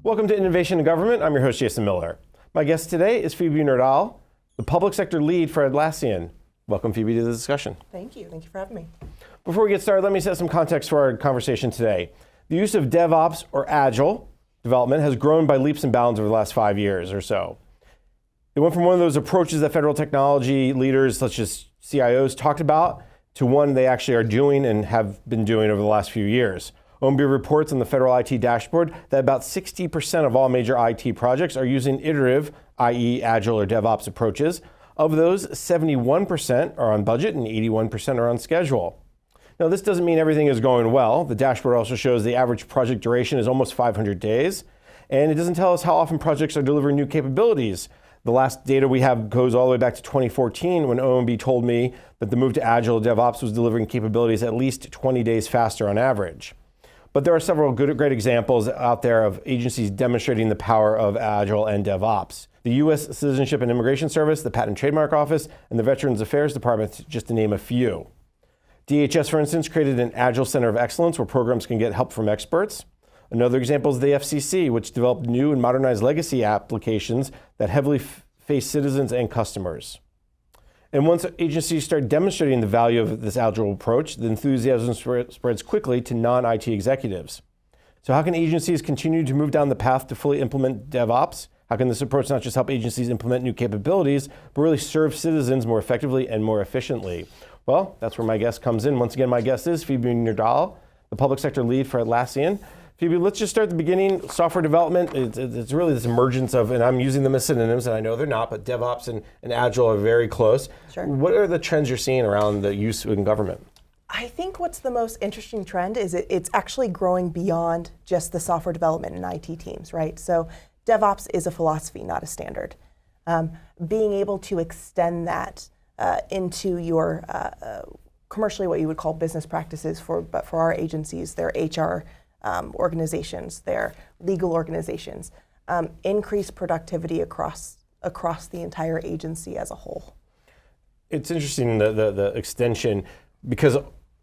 Welcome to Innovation in Government. I'm your host, Jason Miller. My guest today is Phoebe Nordal, the public sector lead for Atlassian. Welcome, Phoebe, to the discussion. Thank you. Thank you for having me. Before we get started, let me set some context for our conversation today. The use of DevOps or Agile development has grown by leaps and bounds over the last 5 years or so. It went from one of those approaches that federal technology leaders such as CIOs talked about to one they actually are doing and have been doing over the last few years. OMB reports on the federal IT dashboard that about 60% of all major IT projects are using iterative, i.e. Agile or DevOps approaches. Of those, 71% are on budget and 81% are on schedule. Now, this doesn't mean everything is going well. The dashboard also shows the average project duration is almost 500 days, and it doesn't tell us how often projects are delivering new capabilities. The last data we have goes all the way back to 2014 when OMB told me that the move to Agile DevOps was delivering capabilities at least 20 days faster on average. But there are several great examples out there of agencies demonstrating the power of Agile and DevOps. The U.S. Citizenship and Immigration Service, the Patent and Trademark Office, and the Veterans Affairs Department, just to name a few. DHS, for instance, created an Agile Center of Excellence where programs can get help from experts. Another example is the FCC, which developed new and modernized legacy applications that heavily face citizens and customers. And once agencies start demonstrating the value of this Agile approach, the enthusiasm spreads quickly to non-IT executives. So how can agencies continue to move down the path to fully implement DevOps? How can this approach not just help agencies implement new capabilities, but really serve citizens more effectively and more efficiently? Well, that's where my guest comes in. Once again, my guest is Phoebe Nordal, the public sector lead for Atlassian. Phoebe, let's just start at the beginning. Software development, it's really this emergence of, and I'm using them as synonyms, and I know they're not, but DevOps and Agile are very close. Sure. What are the trends you're seeing around the use in government? I think what's the most interesting trend is it's actually growing beyond just the software development and IT teams, right? So DevOps is a philosophy, not a standard. Being able to extend that into your commercially what you would call business practices but for our agencies, their HR organizations, their legal organizations, increase productivity across the entire agency as a whole. It's interesting, the extension, because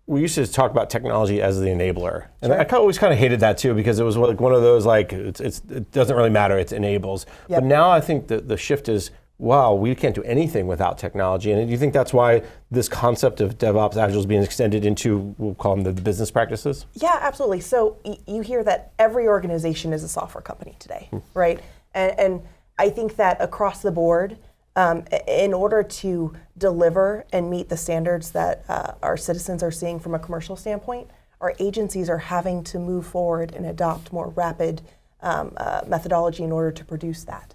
we used to talk about technology as the enabler. And Sure. I always kind of hated that too, because it was like one of those, like, it doesn't really matter, it enables. Yep. But now I think that the shift is, wow, we can't do anything without technology. And do you think that's why this concept of DevOps Agile is being extended into, we'll call them the business practices? Yeah, absolutely. So you hear that every organization is a software company today, right? And I think that across the board, in order to deliver and meet the standards that our citizens are seeing from a commercial standpoint, our agencies are having to move forward and adopt more rapid methodology in order to produce that.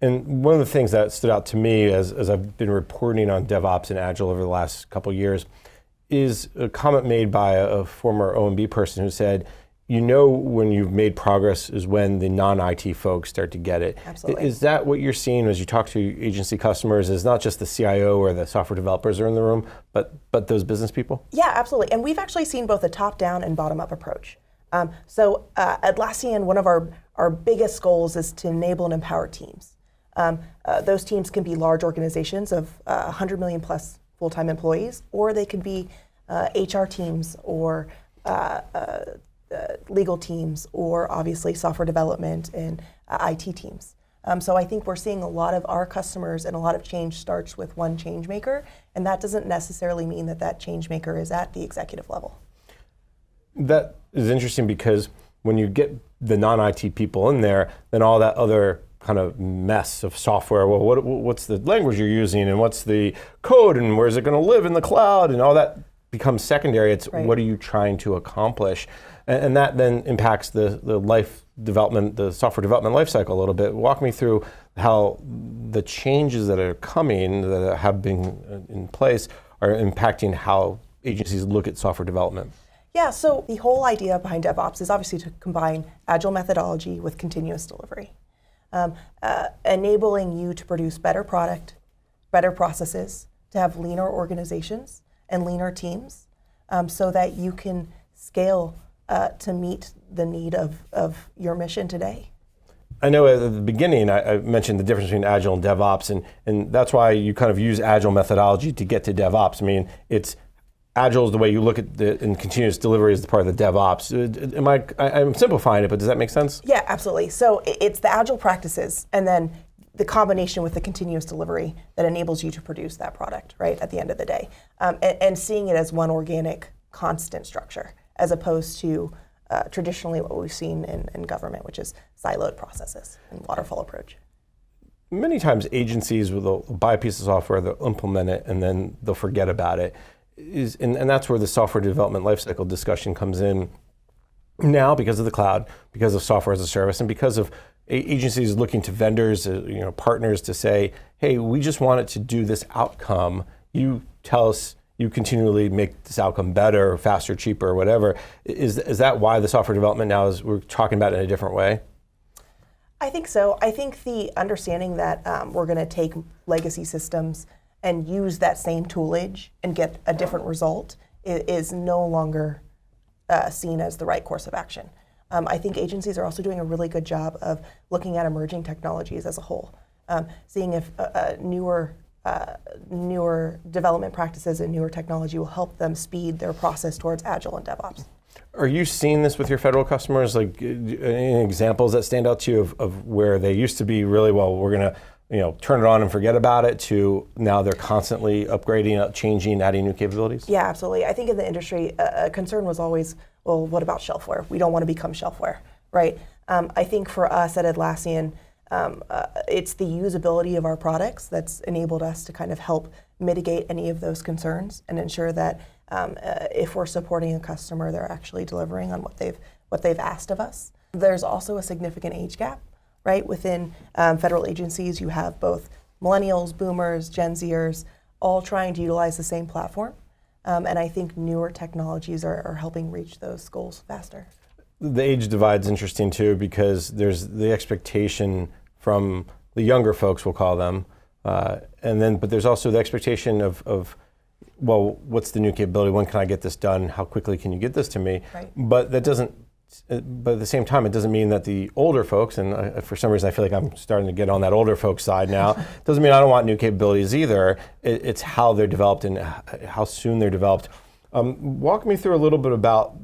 And one of the things that stood out to me as I've been reporting on DevOps and Agile over the last couple of years is a comment made by a former OMB person who said, you know when you've made progress is when the non-IT folks start to get it. Absolutely. Is that what you're seeing as you talk to agency customers, is not just the CIO or the software developers are in the room, but those business people? Yeah, absolutely. And we've actually seen both a top-down and bottom-up approach. So Atlassian, one of our biggest goals is to enable and empower teams. Those teams can be large organizations of 100 million plus full-time employees, or they could be HR teams or legal teams, or obviously software development and IT teams. So I think we're seeing a lot of our customers, and a lot of change starts with one change maker, and that doesn't necessarily mean that change maker is at the executive level. That is interesting, because when you get the non-IT people in there, then all that other kind of mess of software, well, what's the language you're using, and what's the code, and where's it going to live in the cloud, and all that becomes secondary. It's right. What are you trying to accomplish? And that then impacts the life development, the software development lifecycle a little bit. Walk me through how the changes that are coming, that have been in place, are impacting how agencies look at software development. Yeah, so the whole idea behind DevOps is obviously to combine agile methodology with continuous delivery, enabling you to produce better product, better processes, to have leaner organizations and leaner teams, so that you can scale to meet the need of your mission today. I know at the beginning I mentioned the difference between Agile and DevOps, and that's why you kind of use Agile methodology to get to DevOps. I mean, it's Agile is the way you look at and continuous delivery is the part of the DevOps. I'm simplifying it, but does that make sense? Yeah, absolutely. So it's the agile practices and then the combination with the continuous delivery that enables you to produce that product, right, at the end of the day. And seeing it as one organic, constant structure, as opposed to traditionally what we've seen in government, which is siloed processes and waterfall approach. Many times agencies will buy a piece of software, they'll implement it, and then they'll forget about it. And that's where the software development lifecycle discussion comes in now because of the cloud, because of software as a service, and because of agencies looking to vendors, partners to say, hey, we just want it to do this outcome. You tell us you continually make this outcome better, faster, cheaper, whatever. Is that why the software development now is, we're talking about it in a different way? I think so. I think the understanding that we're going to take legacy systems and use that same toolage and get a different result is no longer seen as the right course of action. I think agencies are also doing a really good job of looking at emerging technologies as a whole, seeing if newer development practices and newer technology will help them speed their process towards Agile and DevOps. Are you seeing this with your federal customers? Like any examples that stand out to you of where they used to be really, well, we're going to turn it on and forget about it, to now they're constantly upgrading, changing, adding new capabilities? Yeah, absolutely. I think in the industry, a concern was always, well, what about shelfware? We don't want to become shelfware, right? I think for us at Atlassian, it's the usability of our products that's enabled us to kind of help mitigate any of those concerns and ensure that if we're supporting a customer, they're actually delivering on what they've asked of us. There's also a significant age gap, right? Within federal agencies, you have both millennials, boomers, Gen Zers, all trying to utilize the same platform. And I think newer technologies are helping reach those goals faster. The age divide's interesting too, because there's the expectation from the younger folks, we'll call them, but there's also the expectation of well, what's the new capability? When can I get this done? How quickly can you get this to me? Right. But that doesn't. But at the same time, it doesn't mean that the older folks, and for some reason I feel like I'm starting to get on that older folks side now, doesn't mean I don't want new capabilities either. It's how they're developed and how soon they're developed. Walk me through a little bit about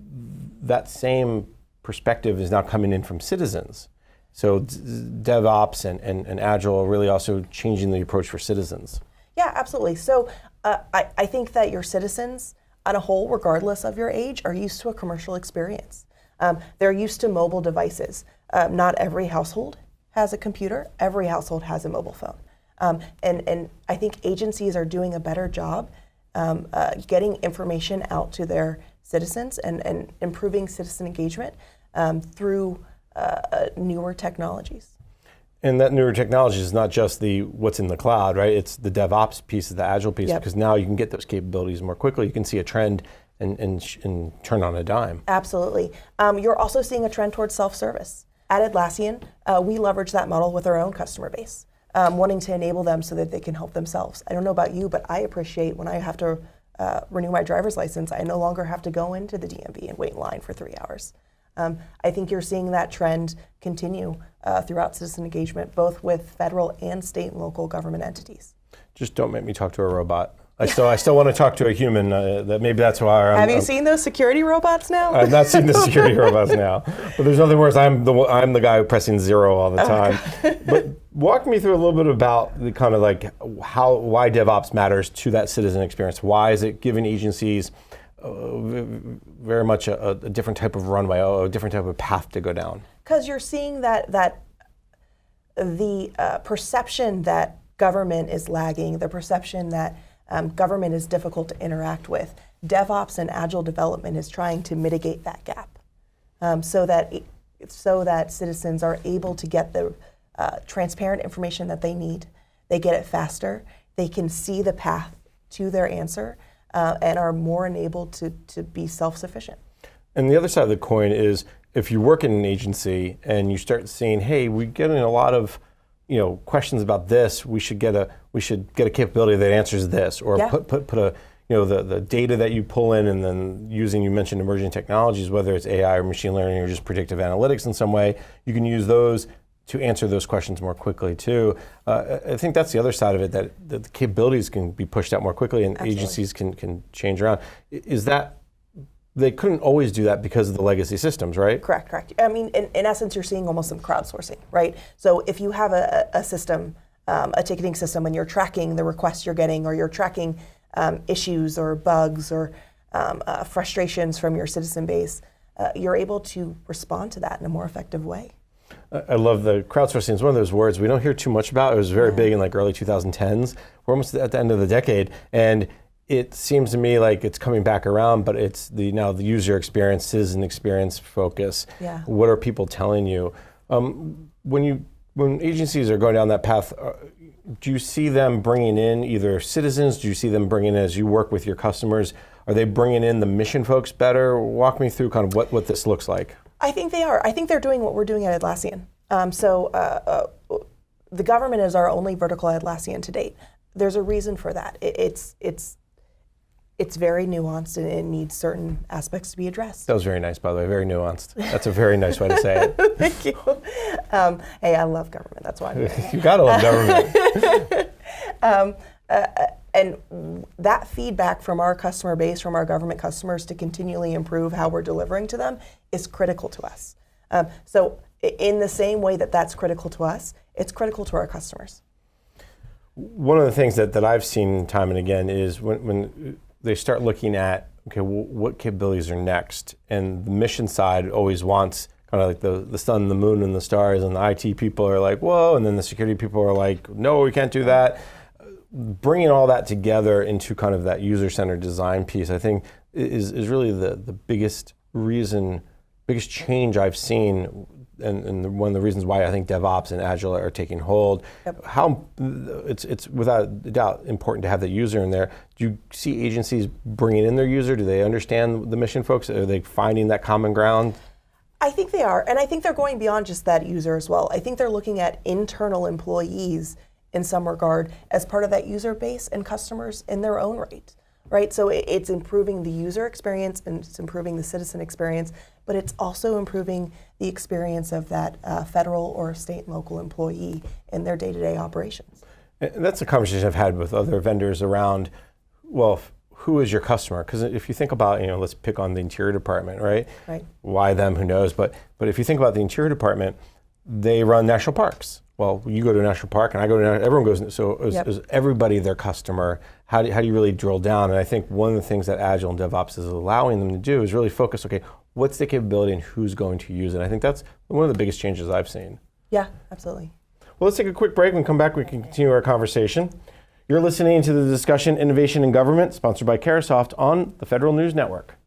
that same perspective is now coming in from citizens. So DevOps and Agile are really also changing the approach for citizens. Yeah, absolutely. So I think that your citizens, on a whole, regardless of your age, are used to a commercial experience. They're used to mobile devices. Not every household has a computer. Every household has a mobile phone. And I think agencies are doing a better job getting information out to their citizens and improving citizen engagement through newer technologies. And that newer technology is not just what's in the cloud, right? It's the DevOps piece, the Agile piece, Yep. because now you can get those capabilities more quickly. You can see a trend and turn on a dime. Absolutely. You're also seeing a trend towards self-service. At Atlassian, we leverage that model with our own customer base, wanting to enable them so that they can help themselves. I don't know about you, but I appreciate when I have to renew my driver's license, I no longer have to go into the DMV and wait in line for 3 hours. I think you're seeing that trend continue throughout citizen engagement, both with federal and state and local government entities. Just don't make me talk to a robot. I still want to talk to a human. Maybe that's why. Have you seen those security robots now? I've not seen the security robots now, but there's nothing worse. I'm the guy pressing 0 all the time. But walk me through a little bit about the kind of like why DevOps matters to that citizen experience. Why is it giving agencies very much a different type of runway, a different type of path to go down? Because you're seeing that the perception that government is lagging, the perception that government is difficult to interact with, DevOps and Agile development is trying to mitigate that gap, so that citizens are able to get the transparent information that they need. They get it faster. They can see the path to their answer, and are more enabled to be self-sufficient. And the other side of the coin is if you work in an agency and you start seeing, hey, we're getting a lot of questions about this, we should get a capability that answers this, or Yeah. put a the data that you pull in, and then you mentioned emerging technologies, whether it's AI or machine learning or just predictive analytics in some way, you can use those to answer those questions more quickly too. I think that's the other side of it, that the capabilities can be pushed out more quickly and Absolutely. agencies can change around. Is that, they couldn't always do that because of the legacy systems, right? Correct. I mean, in essence, you're seeing almost some crowdsourcing, right? So if you have a system, a ticketing system, and you're tracking the requests you're getting, or you're tracking issues or bugs or frustrations from your citizen base, you're able to respond to that in a more effective way. I love the crowdsourcing. It's one of those words we don't hear too much about. It was very big in like early 2010s. We're almost at the end of the decade, and it seems to me like it's coming back around, but it's now the user experience, citizen experience focus. Yeah. What are people telling you? When agencies are going down that path, do you see them bringing in either citizens? Do you see them bringing in, as you work with your customers, are they bringing in the mission folks better? Walk me through kind of what this looks like. I think they are. I think they're doing what we're doing at Atlassian. The government is our only vertical Atlassian to date. There's a reason for that. It's very nuanced, and it needs certain aspects to be addressed. That was very nice, by the way, very nuanced. That's a very nice way to say it. Thank you. Hey, I love government. That's why I'm doing it. You gotta love government. And that feedback from our customer base, from our government customers, to continually improve how we're delivering to them is critical to us. So in the same way that that's critical to us, it's critical to our customers. One of the things that I've seen time and again is when they start looking at, okay, what capabilities are next? And the mission side always wants kind of like the sun, the moon, and the stars, and the IT people are like, whoa, and then the security people are like, no, we can't do that. Bringing all that together into kind of that user-centered design piece, I think is really the biggest change I've seen, and one of the reasons why I think DevOps and Agile are taking hold. Yep. How it's without a doubt important to have the user in there. Do you see agencies bringing in their user? Do they understand the mission folks? Are they finding that common ground? I think they are, and I think they're going beyond just that user as well. I think they're looking at internal employees in some regard as part of that user base and customers in their own right? So it's improving the user experience, and it's improving the citizen experience, but it's also improving the experience of that federal or state and local employee in their day-to-day operations. And that's a conversation I've had with other vendors around, well, who is your customer? Because if you think about, let's pick on the Interior Department, right? Right. Why them, who knows? But if you think about the Interior Department, they run national parks. Well, you go to a national park, and I go to everyone goes. So is everybody their customer? How do you really drill down? And I think one of the things that Agile and DevOps is allowing them to do is really focus. Okay, what's the capability and who's going to use it? I think that's one of the biggest changes I've seen. Yeah, absolutely. Well, let's take a quick break. When we come back, we can continue our conversation. You're listening to the discussion Innovation in Government, sponsored by Carahsoft on the Federal News Network.